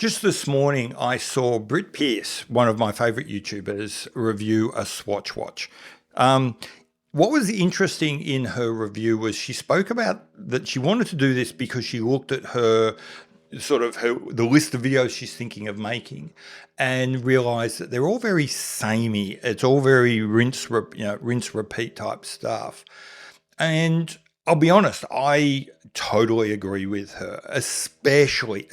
Just this morning, I saw Britt Pierce, one of my favorite YouTubers, review a Swatch watch. What was interesting in her review was she spoke about that she wanted to do this because she looked at the list of videos she's thinking of making and realized that they're all very samey. It's all very rinse repeat type stuff. And I'll be honest, I totally agree with her, especially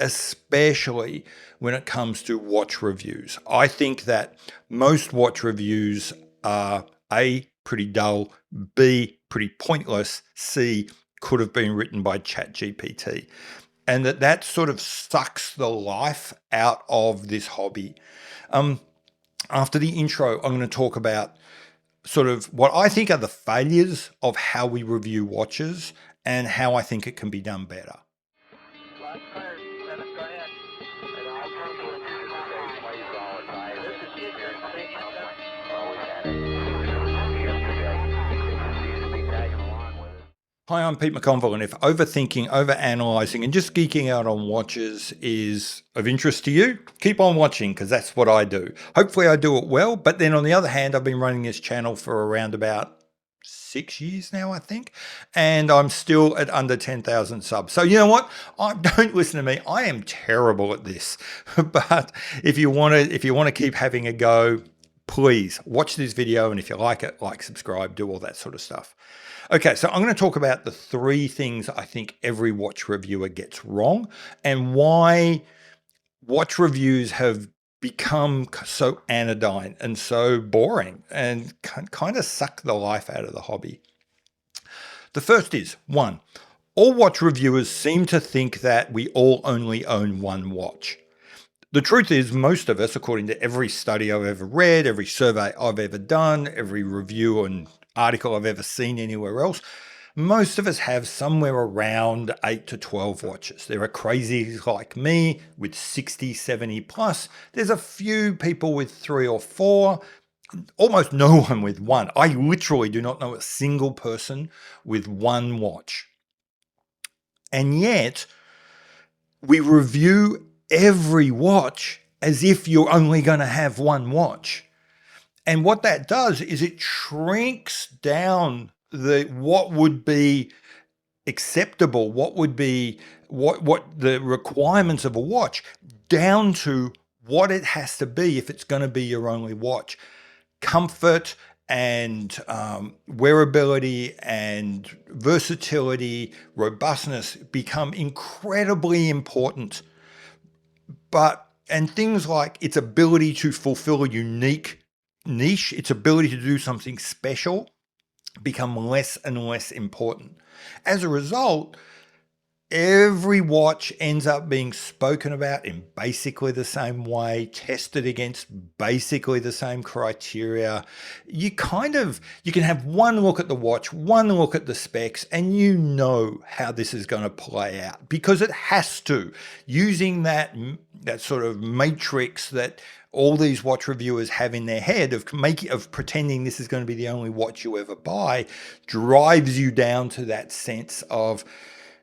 when it comes to watch reviews. I think that most watch reviews are A, pretty dull, B, pretty pointless, C, could have been written by ChatGPT. And that sort of sucks the life out of this hobby. After the intro, I'm going to talk about sort of what I think are the failures of how we review watches and how I think it can be done better. Hi, I'm Pete McConville, and if overthinking, overanalyzing, and just geeking out on watches is of interest to you, keep on watching because that's what I do. Hopefully I do it well, but then on the other hand, I've been running this channel for around about 6 years now, I think, and I'm still at under 10,000 subs. So you know what? Don't listen to me. I am terrible at this, but if you want to keep having a go, please watch this video, and if you like it, like, subscribe, do all that sort of stuff. Okay, so I'm going to talk about the 3 things I think every watch reviewer gets wrong and why watch reviews have become so anodyne and so boring and kind of suck the life out of the hobby. The first is, 1, all watch reviewers seem to think that we all only own one watch. The truth is, most of us, according to every study I've ever read, every survey I've ever done, every review and article I've ever seen anywhere else, most of us have somewhere around 8 to 12 watches. There are crazies like me with 60, 70 plus. There's a few people with 3 or 4, almost no one with 1. I literally do not know a single person with 1 watch. And yet, we review every watch as if you're only going to have 1 watch. And what that does is it shrinks down what would be acceptable, what would be what the requirements of a watch down to what it has to be if it's going to be your only watch. Comfort and wearability and versatility, robustness become incredibly important. And things like its ability to fulfill a unique niche, its ability to do something special, become less and less important. As a result, every watch ends up being spoken about in basically the same way, tested against basically the same criteria. You can have one look at the watch, one look at the specs, and you know how this is going to play out because it has to. Using that sort of matrix that all these watch reviewers have in their head of pretending this is going to be the only watch you ever buy drives you down to that sense of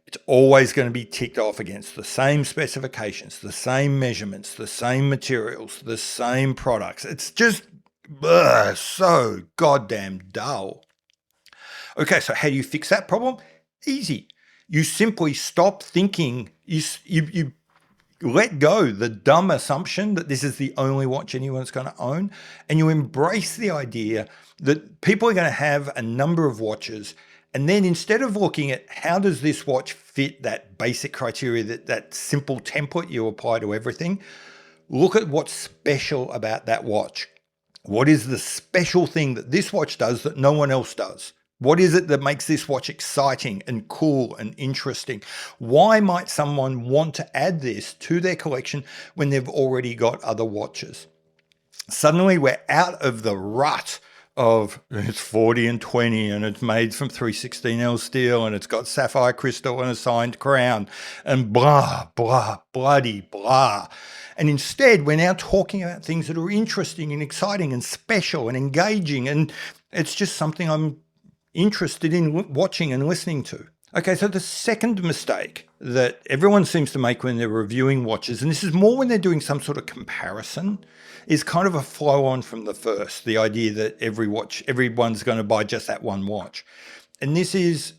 it's always going to be ticked off against the same specifications, the same measurements, the same materials, the same products. It's just so goddamn dull. Okay, so how do you fix that problem? Easy. You simply stop thinking, you let go the dumb assumption that this is the only watch anyone's going to own, and you embrace the idea that people are going to have a number of watches. And then instead of looking at how does this watch fit that basic criteria, that simple template you apply to everything, look at what's special about that watch. What is the special thing that this watch does that no one else does? What is it that makes this watch exciting and cool and interesting? Why might someone want to add this to their collection when they've already got other watches? Suddenly we're out of the rut of it's 40 and 20 and it's made from 316L steel and it's got sapphire crystal and a signed crown and blah, blah, bloody blah. And instead, we're now talking about things that are interesting and exciting and special and engaging. And it's just something I'm interested in watching and listening to. Okay, so the second mistake that everyone seems to make when they're reviewing watches, and this is more when they're doing some sort of comparison, is kind of a flow on from the first, the idea that everyone's going to buy just that one watch. And this is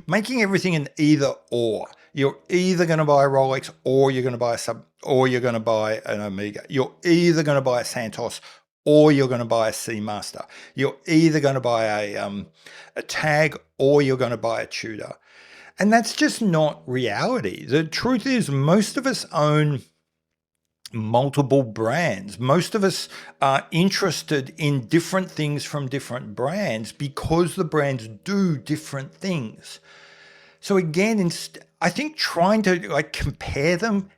making everything an either or. You're either going to buy a Rolex or you're going to buy a sub or you're going to buy an Omega. You're either going to buy a Santos or you're going to buy a Seamaster. You're either going to buy a Tag or you're going to buy a Tudor. And that's just not reality. The truth is, most of us own multiple brands. Most of us are interested in different things from different brands because the brands do different things. So again, I think trying to compare them,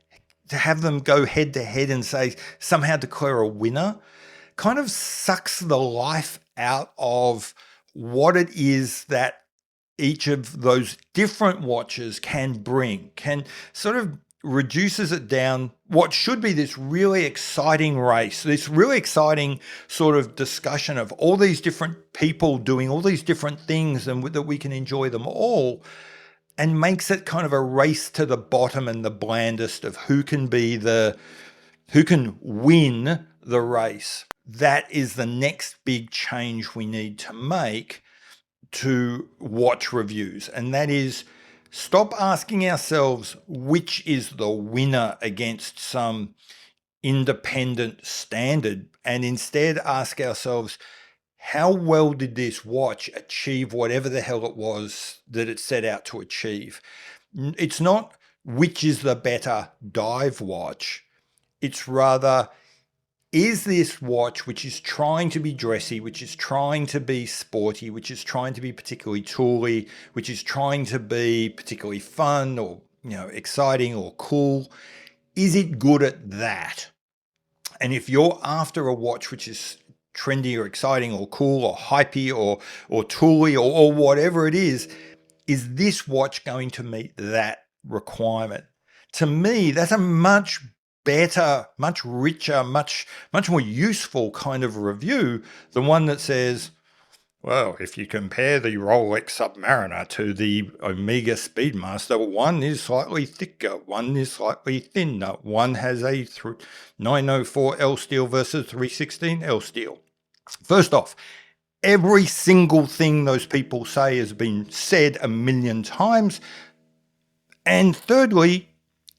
to have them go head to head and say somehow declare a winner, kind of sucks the life out of what it is that each of those different watches can bring, can sort of reduces it down what should be this really exciting race, this really exciting sort of discussion of all these different people doing all these different things and that we can enjoy them all, and makes it kind of a race to the bottom and the blandest of who can win the race. That is the next big change we need to make to watch reviews. And that is, stop asking ourselves which is the winner against some independent standard, and instead ask ourselves, how well did this watch achieve whatever the hell it was that it set out to achieve? It's not which is the better dive watch. It's rather, is this watch, which is trying to be dressy, which is trying to be sporty, which is trying to be particularly tooly, which is trying to be particularly fun or exciting or cool, is it good at that? And if you're after a watch which is trendy or exciting or cool or hypey or tooly or whatever it is this watch going to meet that requirement? To me, that's a much better, much richer, much more useful kind of review than one that says, well, if you compare the Rolex Submariner to the Omega Speedmaster, one is slightly thicker, one is slightly thinner, one has a 904 L steel versus 316 L steel. First off, every single thing those people say has been said a million times. And thirdly,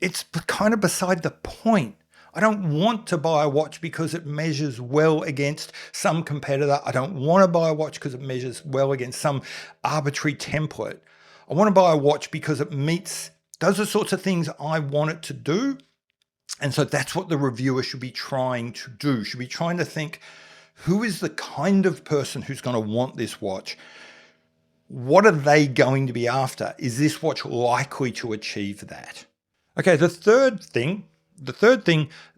it's kind of beside the point. I don't want to buy a watch because it measures well against some competitor. I don't want to buy a watch because it measures well against some arbitrary template. I want to buy a watch because it does the sorts of things I want it to do. And so that's what the reviewer should be trying to do. Should be trying to think, who is the kind of person who's going to want this watch? What are they going to be after? Is this watch likely to achieve that? Okay, the third thing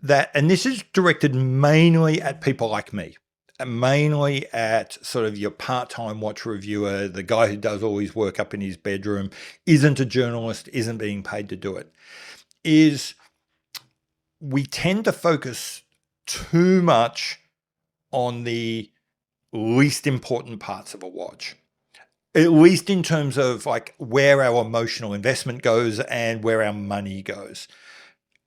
that, and this is directed mainly at people like me, mainly at sort of your part-time watch reviewer, the guy who does all his work up in his bedroom, isn't a journalist, isn't being paid to do it, is we tend to focus too much on the least important parts of a watch, at least in terms of like where our emotional investment goes and where our money goes.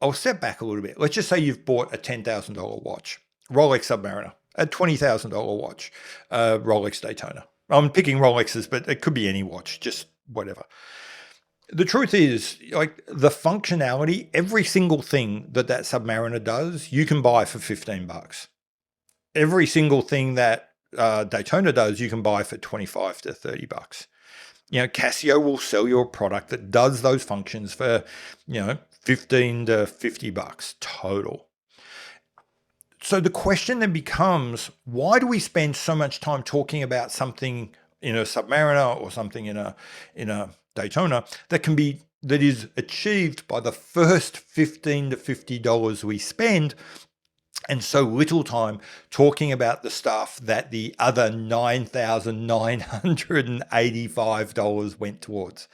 I'll step back a little bit. Let's just say you've bought a $10,000 watch, Rolex Submariner, a $20,000 watch, Rolex Daytona. I'm picking Rolexes, but it could be any watch, just whatever. The truth is, like, the functionality, every single thing that Submariner does, you can buy for $15. Every single thing that Daytona does, you can buy for $25 to $30. Casio will sell you a product that does those functions for, $15 to $50 total. So the question then becomes, why do we spend so much time talking about something in a Submariner or something in a Daytona that is achieved by the first $15 to $50 we spend, and so little time talking about the stuff that the other $9,985 went towards?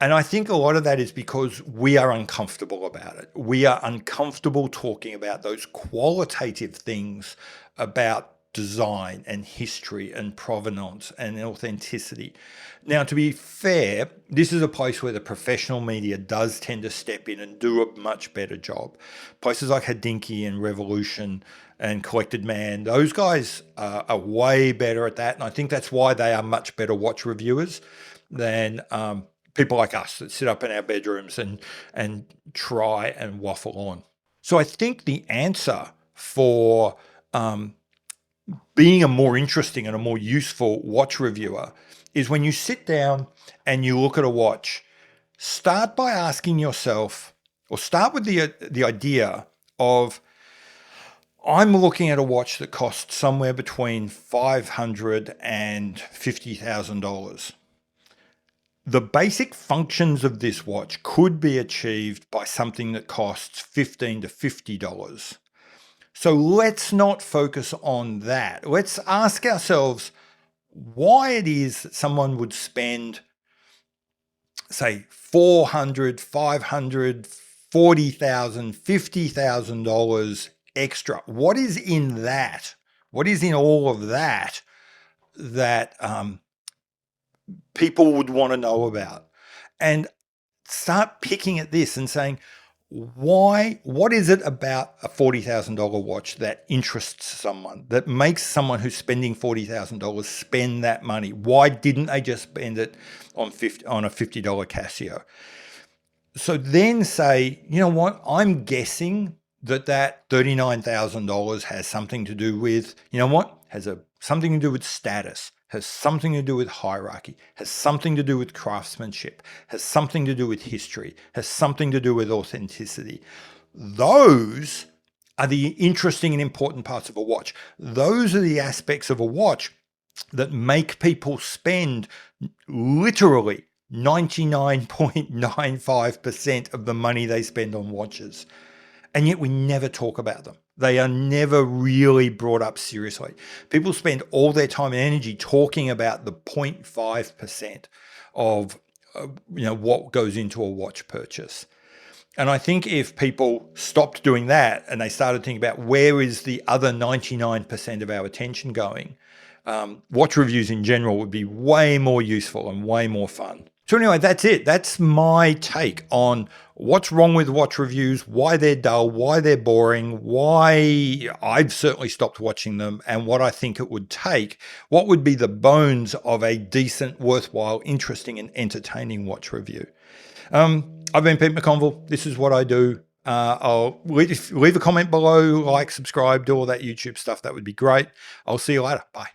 And I think a lot of that is because we are uncomfortable about it. We are uncomfortable talking about those qualitative things about design and history and provenance and authenticity. Now, to be fair, this is a place where the professional media does tend to step in and do a much better job. Places like Hodinkee and Revolution and Collected Man, those guys are way better at that. And I think that's why they are much better watch reviewers than people like us that sit up in our bedrooms and try and waffle on. So I think the answer for being a more interesting and a more useful watch reviewer is when you sit down and you look at a watch, start by asking yourself, or start with the idea of, I'm looking at a watch that costs somewhere between $500 and $50,000. The basic functions of this watch could be achieved by something that costs $15 to $50. So let's not focus on that. Let's ask ourselves why it is that someone would spend, say, $400, $500, $40,000, $50,000 extra. What is in that? What is in all of that that people would want to know about? And start picking at this and saying, what is it about a $40,000 watch that interests someone, that makes someone who's spending $40,000 spend that money? Why didn't they just spend it on a $50 Casio? So then say, you know what, I'm guessing that $39,000 has something to do with, you know what, something to do with status, has something to do with hierarchy, has something to do with craftsmanship, has something to do with history, has something to do with authenticity. Those are the interesting and important parts of a watch. Those are the aspects of a watch that make people spend literally 99.95% of the money they spend on watches. And yet we never talk about them. They are never really brought up seriously. People spend all their time and energy talking about the 0.5% of what goes into a watch purchase. And I think if people stopped doing that and they started thinking about where is the other 99% of our attention going, watch reviews in general would be way more useful and way more fun. So anyway, that's it. That's my take on what's wrong with watch reviews, why they're dull, why they're boring, why I've certainly stopped watching them, and what I think it would take. What would be the bones of a decent, worthwhile, interesting, and entertaining watch review? I've been Pete McConville. This is what I do. I'll leave a comment below, like, subscribe, do all that YouTube stuff. That would be great. I'll see you later. Bye.